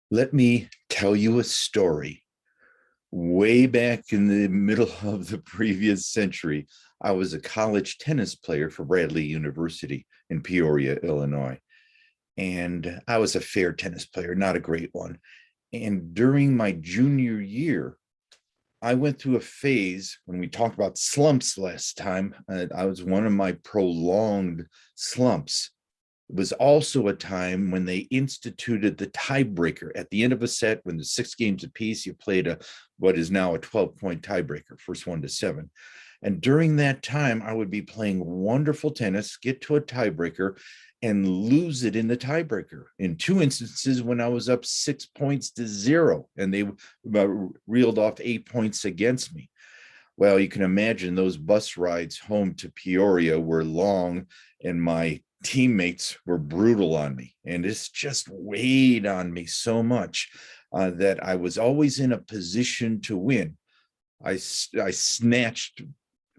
Let me tell you a story. Way back in the middle of the previous century, I was a college tennis player for Bradley University in Peoria, Illinois. And I was a fair tennis player, not a great one. And during my junior year, I went through a phase when we talked about slumps last time. I was one of my prolonged slumps. It was also a time when they instituted the tiebreaker. At the end of a set, when there's 6 games apiece, you played what is now a 12-point tiebreaker, first one to seven. And during that time, I would be playing wonderful tennis, get to a tiebreaker, and lose it in the tiebreaker. In two instances, when I was up 6 points to zero, and they reeled off 8 points against me. Well, you can imagine those bus rides home to Peoria were long, and my teammates were brutal on me. And it's just weighed on me so much that I was always in a position to win. I snatched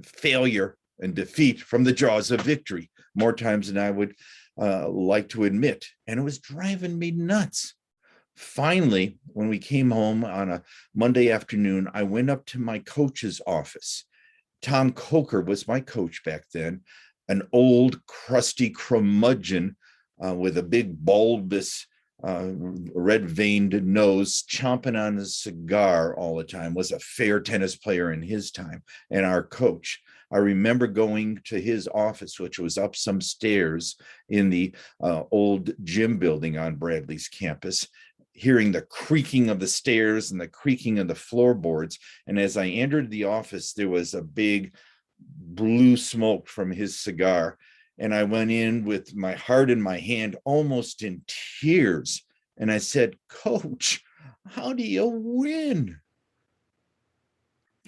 failure and defeat from the jaws of victory more times than I would like to admit. And it was driving me nuts. Finally, when we came home on a Monday afternoon, I went up to my coach's office. Tom Coker was my coach back then, an old, crusty curmudgeon with a big, bulbous, red-veined nose, chomping on a cigar all the time, was a fair tennis player in his time, and our coach. I remember going to his office, which was up some stairs in the old gym building on Bradley's campus, hearing the creaking of the stairs and the creaking of the floorboards. And as I entered the office, there was a big blue smoke from his cigar. And I went in with my heart in my hand, almost in tears. And I said, "Coach, how do you win?"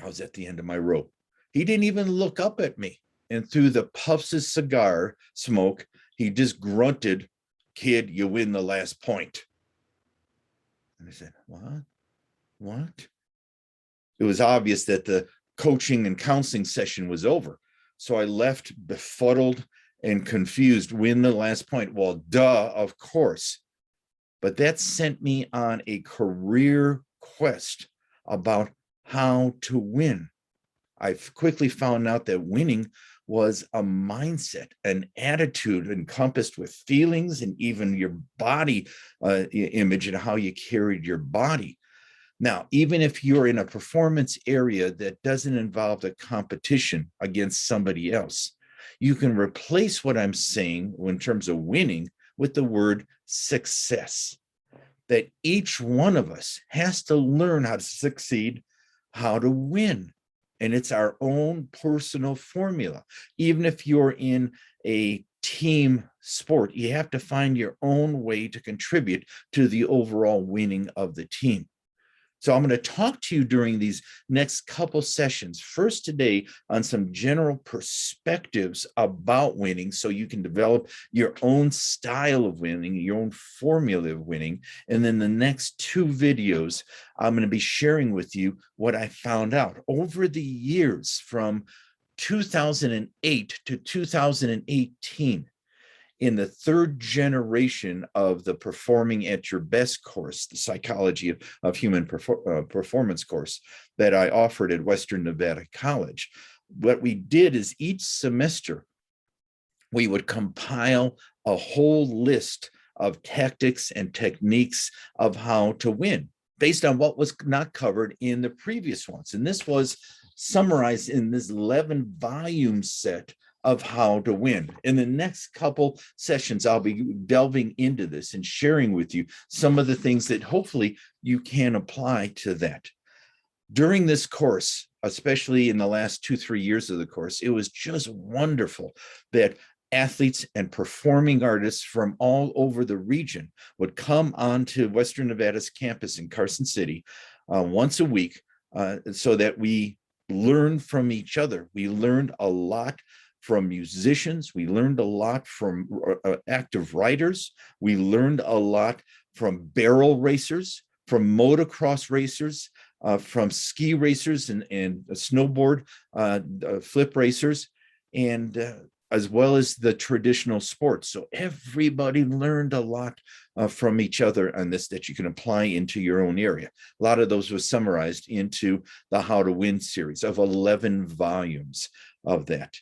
I was at the end of my rope. He didn't even look up at me. And through the puffs of cigar smoke, he just grunted, "Kid, you win the last point." And I said, "What? What?" It was obvious that the coaching and counseling session was over. So I left befuddled and confused. Win the last point. Well, duh, of course. But that sent me on a career quest about how to win. I quickly found out that winning was a mindset, an attitude encompassed with feelings and even your body image and how you carried your body. Now, even if you're in a performance area that doesn't involve a competition against somebody else, you can replace what I'm saying in terms of winning with the word success. That each one of us has to learn how to succeed, how to win. And it's our own personal formula. Even if you're in a team sport, you have to find your own way to contribute to the overall winning of the team. So I'm going to talk to you during these next couple sessions, first today on some general perspectives about winning so you can develop your own style of winning, your own formula of winning. And then the next two videos, I'm going to be sharing with you what I found out over the years from 2008 to 2018 in the third generation of the Performing at Your Best course, the Psychology of Human Performance course that I offered at Western Nevada College. What we did is each semester, we would compile a whole list of tactics and techniques of how to win based on what was not covered in the previous ones. And this was summarized in this 11-volume set of how to win. In the next couple sessions, I'll be delving into this and sharing with you some of the things that hopefully you can apply to that. During this course, especially in the last 2-3 years of the course, it was just wonderful that athletes and performing artists from all over the region would come onto Western Nevada's campus in Carson City once a week so that we learned from each other. We learned a lot from musicians. We learned a lot from active writers. We learned a lot from barrel racers, from motocross racers, from ski racers and snowboard flip racers. And as well as the traditional sports. So everybody learned a lot from each other on this that you can apply into your own area. A lot of those was summarized into the How to Win series of 11 volumes of that.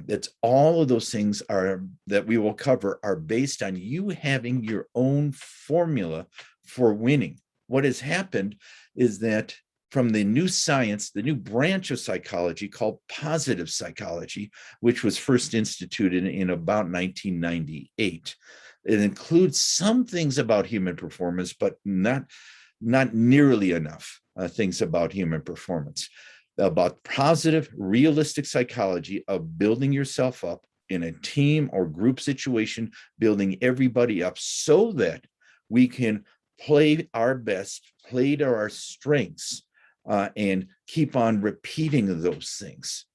It's all of those things are that we will cover are based on you having your own formula for winning. What has happened is that from the new science, the new branch of psychology called positive psychology, which was first instituted in about 1998. It includes some things about human performance, but not nearly enough things about human performance. About positive, realistic psychology of building yourself up in a team or group situation, building everybody up so that we can play our best, play to our strengths, and keep on repeating those things.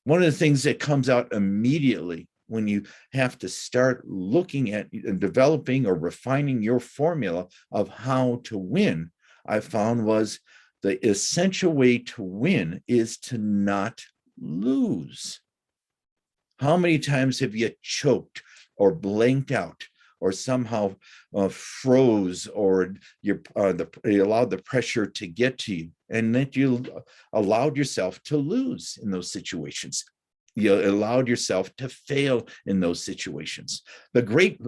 One of the things that comes out immediately when you have to start looking at and developing or refining your formula of how to win, I found was the essential way to win is to not lose. How many times have you choked or blanked out or somehow froze, or you allowed the pressure to get to you, and that you allowed yourself to lose in those situations? You allowed yourself to fail in those situations. The great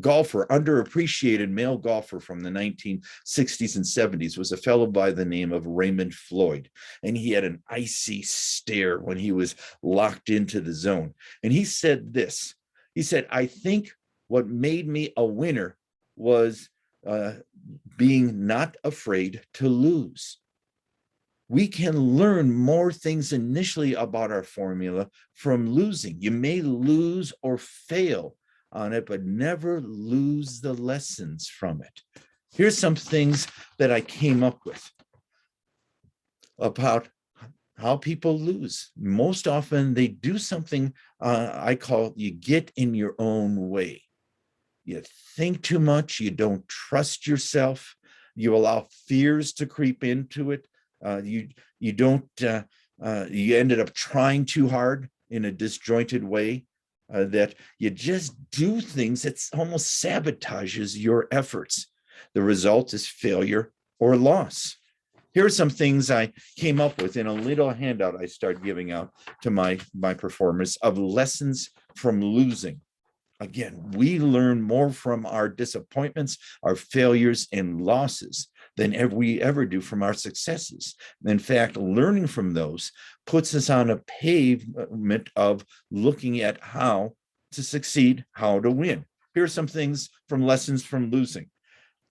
golfer, underappreciated male golfer from the 1960s and 70s was a fellow by the name of Raymond Floyd. And he had an icy stare when he was locked into the zone. And he said this, he said, "I think what made me a winner was being not afraid to lose." We can learn more things initially about our formula from losing. You may lose or fail on it, but never lose the lessons from it. Here's some things that I came up with about how people lose. Most often they do something I call you get in your own way. You think too much, you don't trust yourself, you allow fears to creep into it. You ended up trying too hard in a disjointed way, that you just do things that almost sabotages your efforts. The result is failure or loss. Here are some things I came up with in a little handout I started giving out to my performers of lessons from losing. Again, we learn more from our disappointments, our failures, and losses than we ever do from our successes. In fact, learning from those puts us on a pavement of looking at how to succeed, how to win. Here are some things from lessons from losing.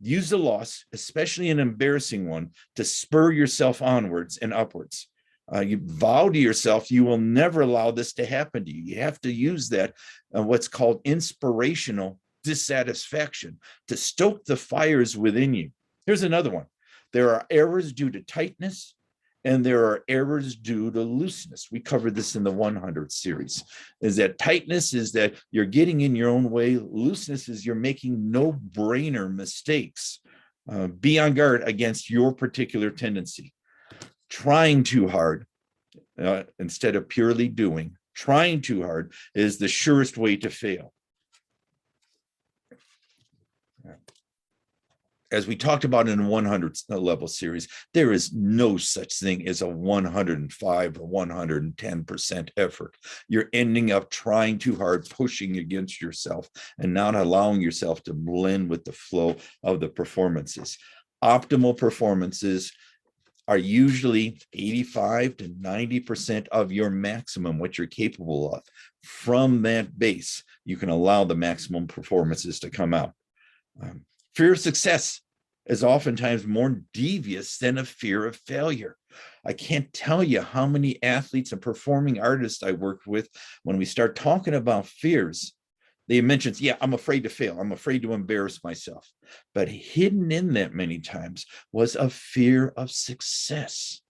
Use the loss, especially an embarrassing one, to spur yourself onwards and upwards. You vow to yourself, you will never allow this to happen to you. You have to use that, what's called inspirational dissatisfaction, to stoke the fires within you. Here's another one. There are errors due to tightness, and there are errors due to looseness. We covered this in the 100 series. Is that tightness is that you're getting in your own way. Looseness is you're making no-brainer mistakes. Be on guard against your particular tendency. Trying too hard instead of purely doing. Trying too hard is the surest way to fail. As we talked about in the 100 level series, there is no such thing as a 105 or 110% effort. You're ending up trying too hard, pushing against yourself, and not allowing yourself to blend with the flow of the performances. Optimal performances are usually 85 to 90% of your maximum, what you're capable of. From that base, you can allow the maximum performances to come out. Fear of success is oftentimes more devious than a fear of failure. I can't tell you how many athletes and performing artists I worked with, when we start talking about fears, they mentioned, yeah, I'm afraid to fail. I'm afraid to embarrass myself. But hidden in that many times was a fear of success.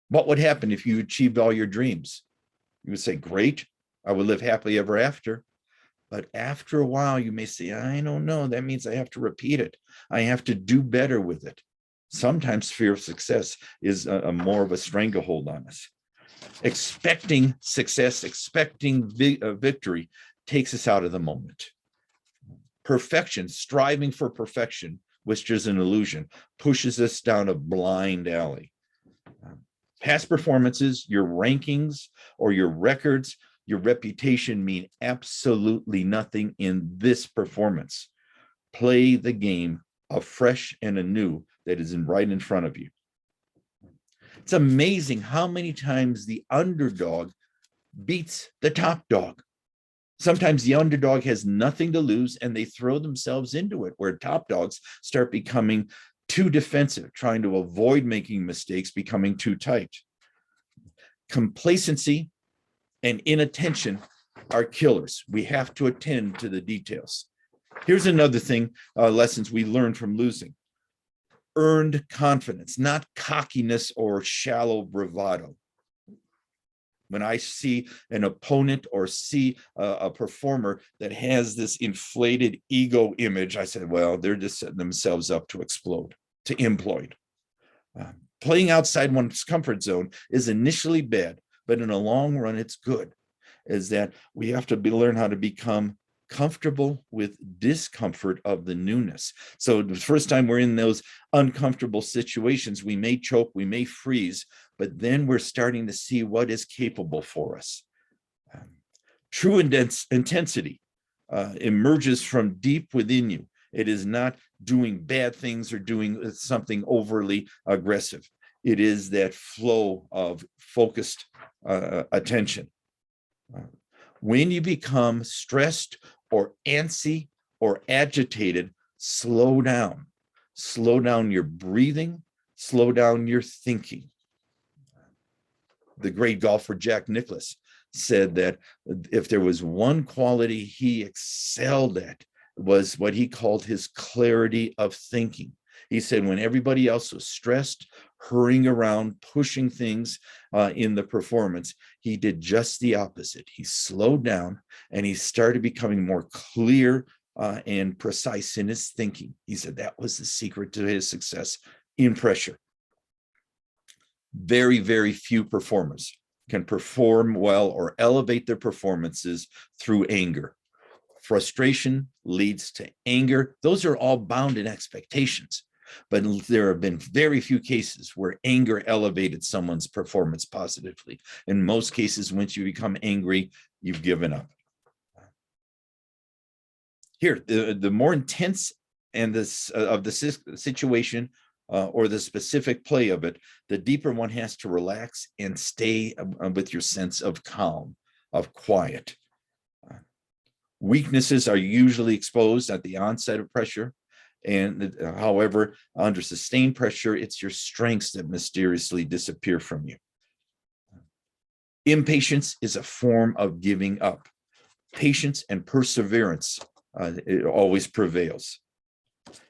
What would happen if you achieved all your dreams? You would say, great, I would live happily ever after. But after a while, you may say, I don't know, that means I have to repeat it. I have to do better with it. Sometimes fear of success is more of a stranglehold on us. Expecting success, expecting victory takes us out of the moment. Perfection, striving for perfection, which is an illusion, pushes us down a blind alley. Past performances, your rankings or your records, your reputation mean absolutely nothing in this performance. Play the game afresh and anew that is right in front of you. It's amazing how many times the underdog beats the top dog. Sometimes the underdog has nothing to lose and they throw themselves into it, where top dogs start becoming too defensive, trying to avoid making mistakes, becoming too tight. Complacency and inattention are killers. We have to attend to the details. Here's another thing, lessons we learned from losing. Earned confidence, not cockiness or shallow bravado. When I see an opponent or see a performer that has this inflated ego image, I said, well, they're just setting themselves up to explode, to implode. Playing outside one's comfort zone is initially bad, but in the long run, it's good. Is that we have to learn how to become comfortable with discomfort of the newness. So the first time we're in those uncomfortable situations, we may choke, we may freeze, but then we're starting to see what is capable for us. True intensity emerges from deep within you. It is not doing bad things or doing something overly aggressive. It is that flow of focused attention. When you become stressed or antsy or agitated, slow down. Slow down your breathing, slow down your thinking. The great golfer Jack Nicklaus said that if there was one quality he excelled at, was what he called his clarity of thinking. He said when everybody else was stressed, hurrying around, pushing things in the performance, he did just the opposite. He slowed down and he started becoming more clear and precise in his thinking. He said that was the secret to his success in pressure. Very, very few performers can perform well or elevate their performances through anger. Frustration leads to anger. Those are all bound in expectations. But there have been very few cases where anger elevated someone's performance positively. In most cases, once you become angry, you've given up. Here, the more intense and of the situation or the specific play of it, the deeper one has to relax and stay with your sense of calm, of quiet. Weaknesses are usually exposed at the onset of pressure. And however, under sustained pressure, it's your strengths that mysteriously disappear from you. Impatience is a form of giving up. Patience and perseverance it always prevails.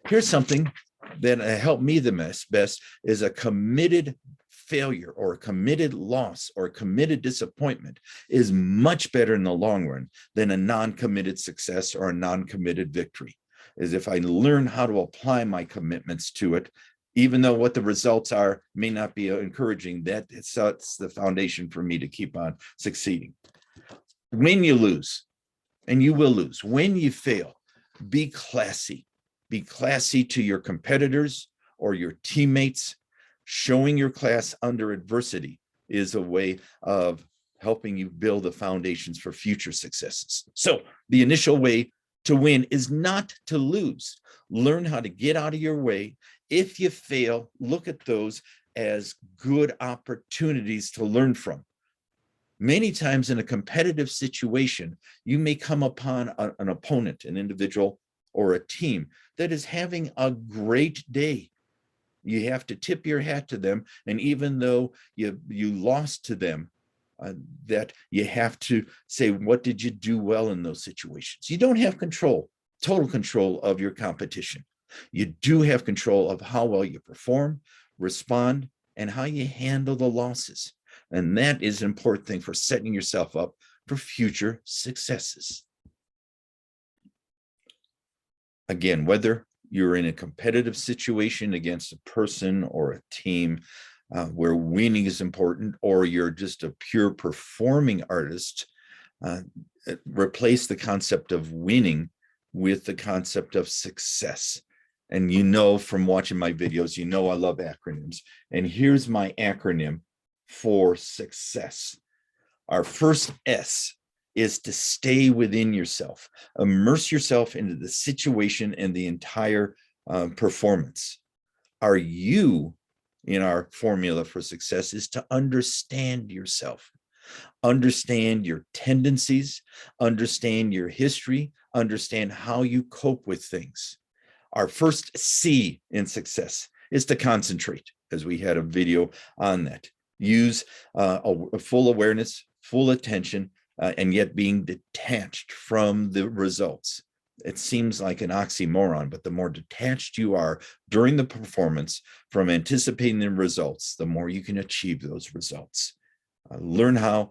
Here's something that helped me the best is a committed failure or a committed loss or a committed disappointment is much better in the long run than a non-committed success or a non-committed victory. Is if I learn how to apply my commitments to it, even though what the results are may not be encouraging, that sets the foundation for me to keep on succeeding. When you lose, and you will lose, when you fail, be classy. Be classy to your competitors or your teammates. Showing your class under adversity is a way of helping you build the foundations for future successes. So the initial way to win is not to lose. Learn how to get out of your way. If you fail, look at those as good opportunities to learn from. Many times in a competitive situation, you may come upon an opponent, an individual, or a team that is having a great day. You have to tip your hat to them. And even though you lost to them, that you have to say, what did you do well in those situations? You don't have control, total control of your competition. You do have control of how well you perform, respond, and how you handle the losses. And that is an important thing for setting yourself up for future successes. Again, whether you're in a competitive situation against a person or a team, where winning is important, or you're just a pure performing artist, replace the concept of winning with the concept of success. And you know from watching my videos, you know I love acronyms. And here's my acronym for success. Our first S is to stay within yourself. Immerse yourself into the situation and the entire performance. Our U in our formula for success is to understand yourself. Understand your tendencies, understand your history, understand how you cope with things. Our first C in success is to concentrate, as we had a video on that. Use a full awareness, full attention, and yet being detached from the results. It seems like an oxymoron, but the more detached you are during the performance from anticipating the results, the more you can achieve those results. Learn how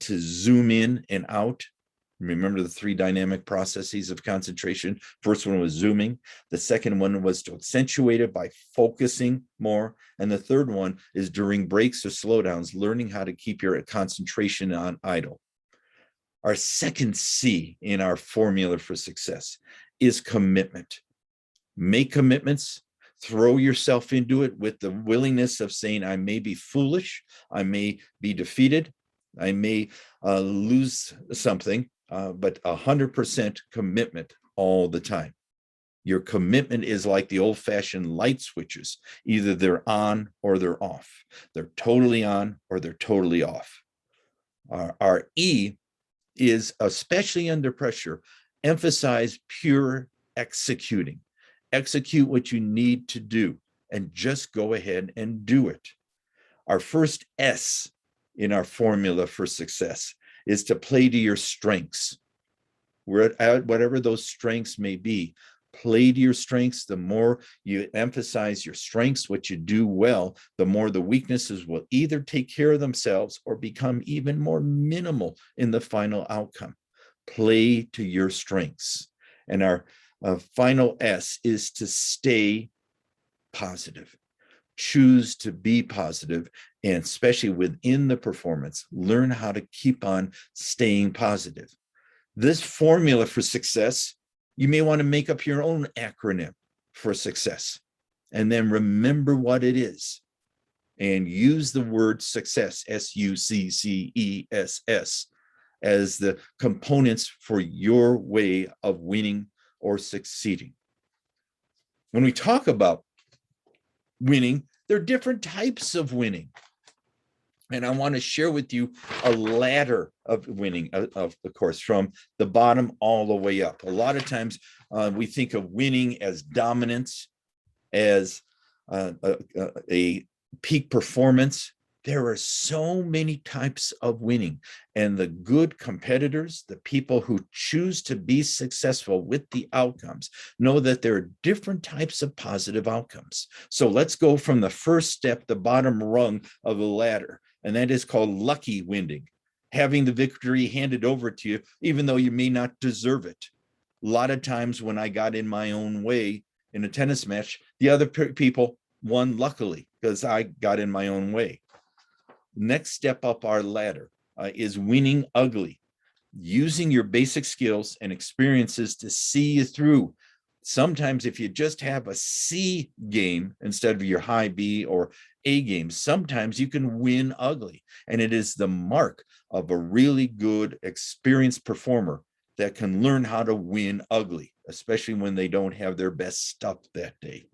to zoom in and out. Remember the 3 dynamic processes of concentration. First one was zooming. The second one was to accentuate it by focusing more. And the third one is during breaks or slowdowns, learning how to keep your concentration on idle. Our second C in our formula for success is commitment. Make commitments. Throw yourself into it with the willingness of saying, I may be foolish, I may be defeated, I may lose something, but 100% commitment all the time. Your commitment is like the old-fashioned light switches. Either they're on or they're off. They're totally on or they're totally off. Our E is, especially under pressure, emphasize pure executing. Execute what you need to do and just go ahead and do it. Our first S in our formula for success is to play to your strengths. Whatever those strengths may be, play to your strengths. The more you emphasize your strengths, what you do well, the more the weaknesses will either take care of themselves or become even more minimal in the final outcome. Play to your strengths. And our final S is to stay positive. Choose to be positive, and especially within the performance, learn how to keep on staying positive. This formula for success, you may want to make up your own acronym for success, and then remember what it is and use the word success, SUCCESS, as the components for your way of winning or succeeding. When we talk about winning, there are different types of winning. And I want to share with you a ladder of winning, of course, from the bottom all the way up. A lot of times we think of winning as dominance, as a peak performance. There are so many types of winning, and the good competitors, the people who choose to be successful with the outcomes, know that there are different types of positive outcomes. So let's go from the first step, the bottom rung of the ladder, and that is called lucky winning, having the victory handed over to you, even though you may not deserve it. A lot of times when I got in my own way in a tennis match, the other people won luckily because I got in my own way. Next step up our ladder is winning ugly, using your basic skills and experiences to see you through. Sometimes if you just have a C game instead of your high B or A game, sometimes you can win ugly. And it is the mark of a really good, experienced performer that can learn how to win ugly, especially when they don't have their best stuff that day.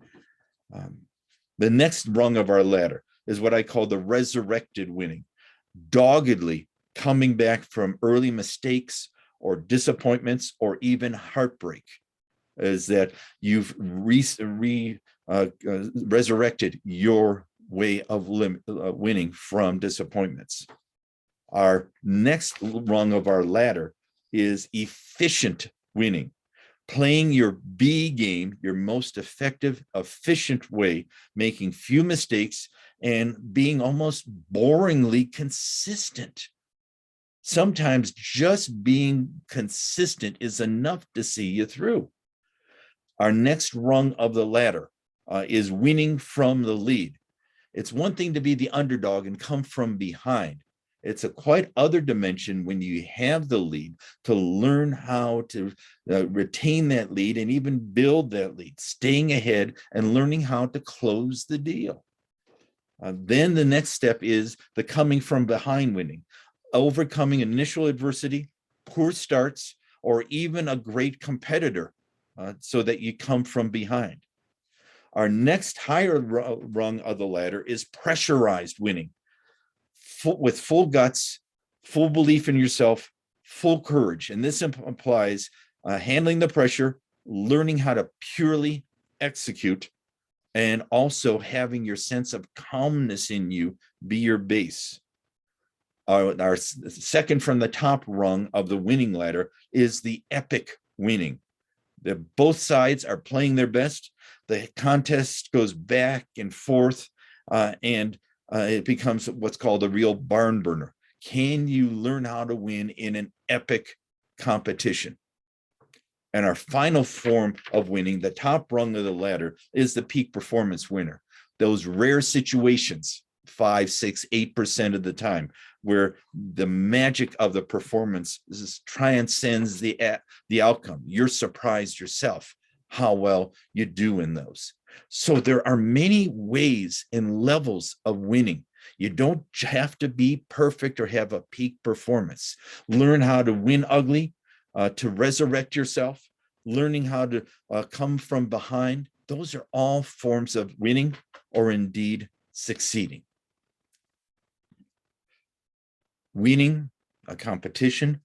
The next rung of our ladder is what I call the resurrected winning, doggedly coming back from early mistakes or disappointments or even heartbreak, is that you've resurrected your way of winning from disappointments. Our next rung of our ladder is efficient winning, playing your B game, your most effective, efficient way, making few mistakes and being almost boringly consistent. Sometimes just being consistent is enough to see you through. Our next rung of the ladder is winning from the lead. It's one thing to be the underdog and come from behind. It's a quite other dimension when you have the lead to learn how to retain that lead and even build that lead, staying ahead and learning how to close the deal. Then the next step is the coming from behind winning, overcoming initial adversity, poor starts, or even a great competitor so that you come from behind. Our next higher rung of the ladder is pressurized winning, with full guts, full belief in yourself, full courage. And this implies handling the pressure, learning how to purely execute, and also having your sense of calmness in you be your base. Our second from the top rung of the winning ladder is the epic winning. Both sides are playing their best. The contest goes back and forth, and it becomes what's called a real barn burner. Can you learn how to win in an epic competition? And our final form of winning, the top rung of the ladder, is the peak performance winner. Those rare situations, 5, 6, 8% of the time, where the magic of the performance transcends the outcome. You're surprised yourself how well you do in those. So there are many ways and levels of winning. You don't have to be perfect or have a peak performance. Learn how to win ugly, to resurrect yourself, learning how to come from behind. Those are all forms of winning or indeed succeeding. Winning a competition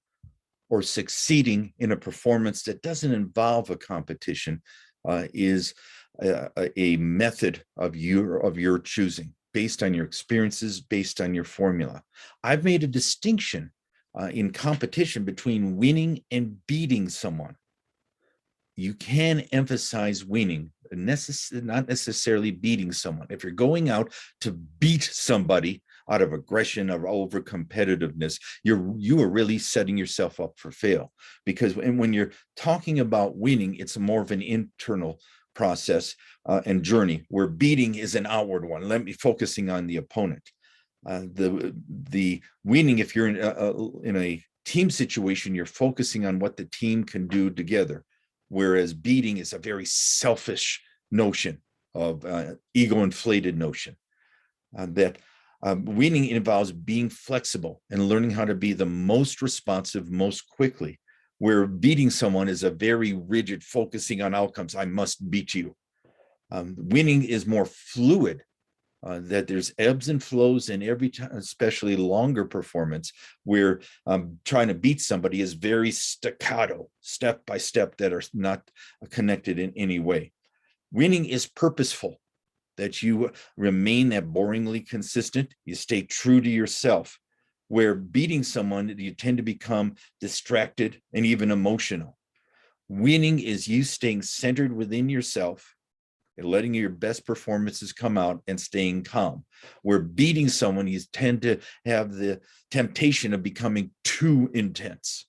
or succeeding in a performance that doesn't involve a competition is a method of your choosing, based on your experiences, based on your formula. I've made a distinction in competition between winning and beating someone. You can emphasize winning, not necessarily beating someone. If you're going out to beat somebody out of aggression or over competitiveness, you are really setting yourself up for fail. Because when you're talking about winning, it's more of an internal process and journey, where beating is an outward one. Let me focusing on the opponent. The winning, if you're in a team situation, you're focusing on what the team can do together, whereas beating is a very selfish notion of ego-inflated notion. That winning involves being flexible and learning how to be the most responsive most quickly, where beating someone is a very rigid, focusing on outcomes. I must beat you. Winning is more fluid, that there's ebbs and flows in every time, especially longer performance, where trying to beat somebody is very staccato, step by step, that are not connected in any way. Winning is purposeful, that you remain that boringly consistent, you stay true to yourself, where beating someone, you tend to become distracted and even emotional. Winning is you staying centered within yourself and letting your best performances come out and staying calm. Where beating someone, you tend to have the temptation of becoming too intense.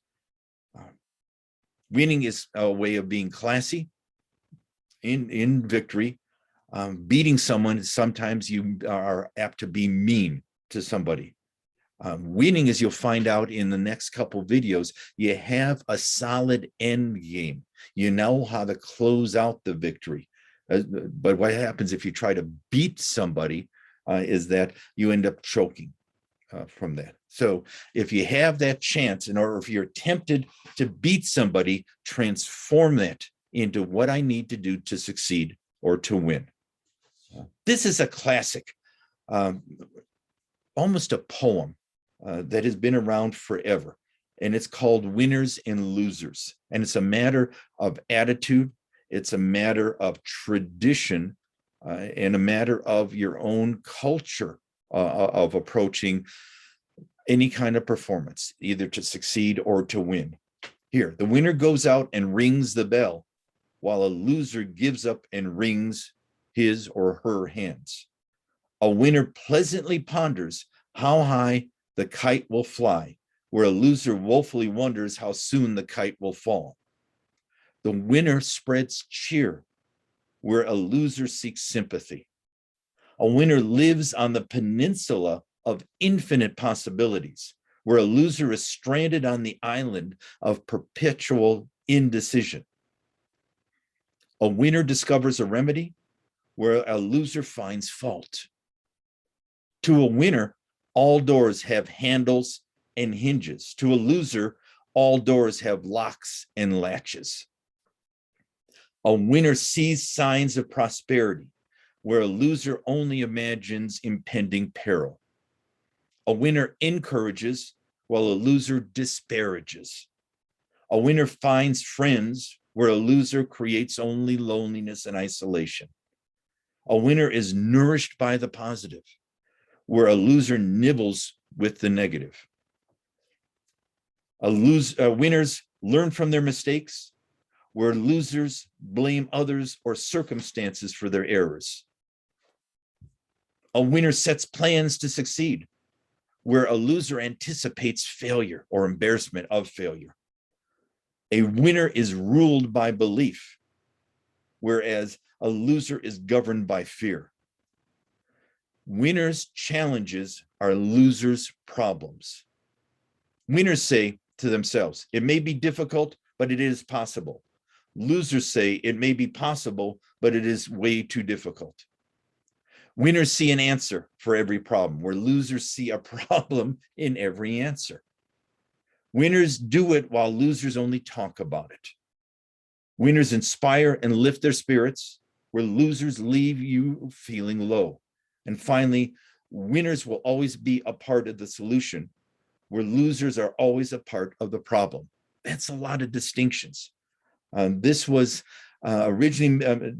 Winning is a way of being classy in victory. Beating someone, sometimes you are apt to be mean to somebody. Winning, as you'll find out in the next couple videos, you have a solid end game. You know how to close out the victory. But what happens if you try to beat somebody is that you end up choking from that. So if you have that chance, or if you're tempted to beat somebody, transform that into what I need to do to succeed or to win. This is a classic, almost a poem that has been around forever. And it's called Winners and Losers. And it's a matter of attitude. It's a matter of tradition and a matter of your own culture of approaching any kind of performance, either to succeed or to win. Here, the winner goes out and rings the bell, while a loser gives up and wrings his or her hands. A winner pleasantly ponders how high the kite will fly, where a loser woefully wonders how soon the kite will fall. The winner spreads cheer, where a loser seeks sympathy. A winner lives on the peninsula of infinite possibilities, where a loser is stranded on the island of perpetual indecision. A winner discovers a remedy where a loser finds fault. To a winner, all doors have handles and hinges. To a loser, all doors have locks and latches. A winner sees signs of prosperity, where a loser only imagines impending peril. A winner encourages, while a loser disparages. A winner finds friends, where a loser creates only loneliness and isolation. A winner is nourished by the positive, where a loser nibbles with the negative. Winners learn from their mistakes, where losers blame others or circumstances for their errors. A winner sets plans to succeed, where a loser anticipates failure or embarrassment of failure. A winner is ruled by belief, whereas a loser is governed by fear. Winners' challenges are losers' problems. Winners say to themselves, it may be difficult, but it is possible. Losers say it may be possible, but it is way too difficult. Winners see an answer for every problem, where losers see a problem in every answer. Winners do it while losers only talk about it. Winners inspire and lift their spirits, where losers leave you feeling low. And finally, winners will always be a part of the solution, where losers are always a part of the problem. That's a lot of distinctions. This was originally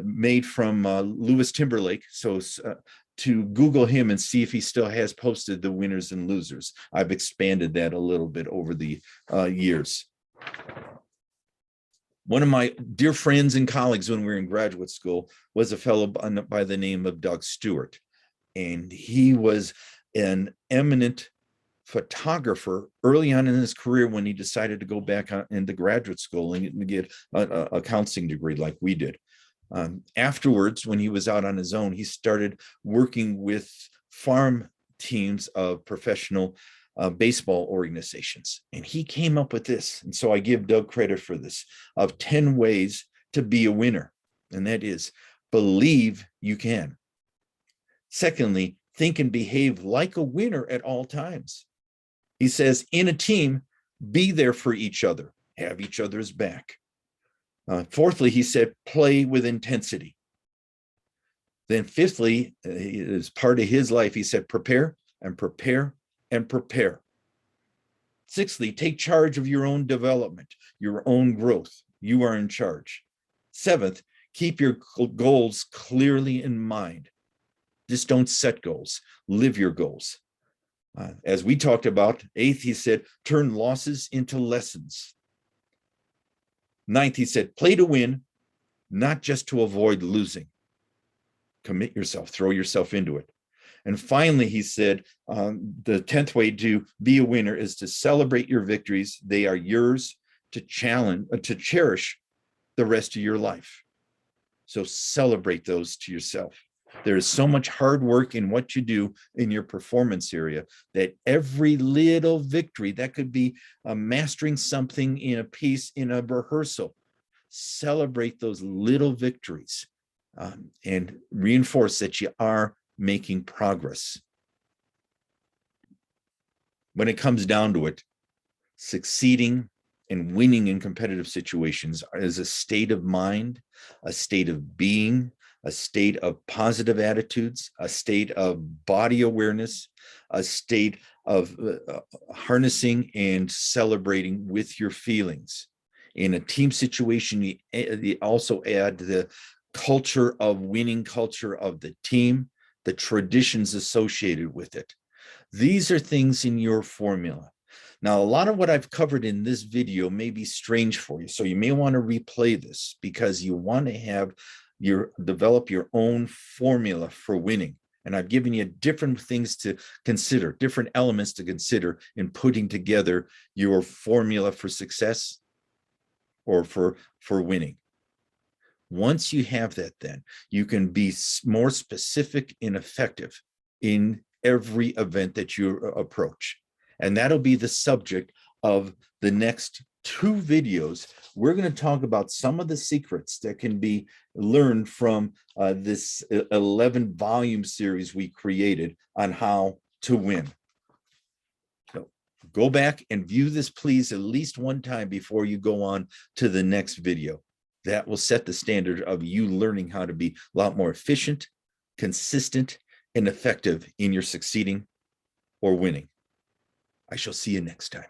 made from Louis Timberlake. So to Google him and see if he still has posted the winners and losers. I've expanded that a little bit over the years. One of my dear friends and colleagues when we were in graduate school was a fellow by the name of Doug Stewart. And he was an eminent photographer early on in his career when he decided to go back into graduate school and get a counseling degree like we did. Afterwards, when he was out on his own, he started working with farm teams of professional baseball organizations. And he came up with this. And so I give Doug credit for this, of 10 ways to be a winner. And that is, believe you can. Secondly, think and behave like a winner at all times. He says, in a team, be there for each other, have each other's back. Fourthly, he said, play with intensity. Then fifthly, as part of his life, he said, prepare and prepare and prepare. Sixthly, take charge of your own development, your own growth. You are in charge. Seventh, keep your goals clearly in mind. Just don't set goals, live your goals. As we talked about, eighth, he said, turn losses into lessons. Ninth, he said, play to win, not just to avoid losing. Commit yourself, throw yourself into it. And finally, he said, the 10th way to be a winner is to celebrate your victories. They are yours to cherish the rest of your life. So celebrate those to yourself. There is so much hard work in what you do in your performance area that every little victory, that could be mastering something in a piece in a rehearsal, celebrate those little victories and reinforce that you are making progress. When it comes down to it, succeeding and winning in competitive situations is a state of mind, a state of being, a state of positive attitudes, a state of body awareness, a state of harnessing and celebrating with your feelings. In a team situation, you also add the culture of winning, culture of the team, the traditions associated with it. These are things in your formula. Now, a lot of what I've covered in this video may be strange for you, so you may want to replay this because you want to develop your own formula for winning. And I've given you different things to consider, different elements to consider in putting together your formula for success or for winning. Once you have that, then you can be more specific and effective in every event that you approach. And that'll be the subject of the next 2 videos. We're going to talk about some of the secrets that can be learned from this 11-volume series we created on how to win. So go back and view this, please, at least one time before you go on to the next video. That will set the standard of you learning how to be a lot more efficient, consistent, and effective in your succeeding or winning. I shall see you next time.